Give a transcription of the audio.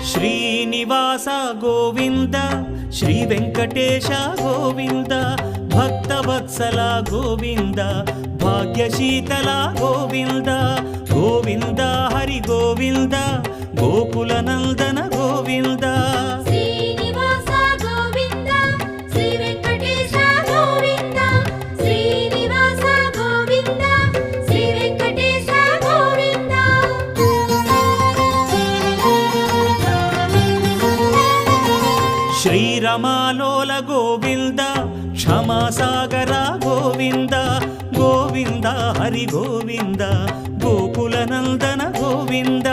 Srinivasa Govinda Shri Venkatesha Govinda Bhaktavatsala Govinda భాగ్యశీతల Govinda Govinda Hari Govinda Gokula Nandana Govinda Srinivasa Govinda Shri Venkatesha Govinda Srinivasa Govinda Shri Venkatesha Govinda శ్రీరమాలోల Govinda క్షమాసాగర Govinda Govinda Hari Govinda Gokula Nandana Govinda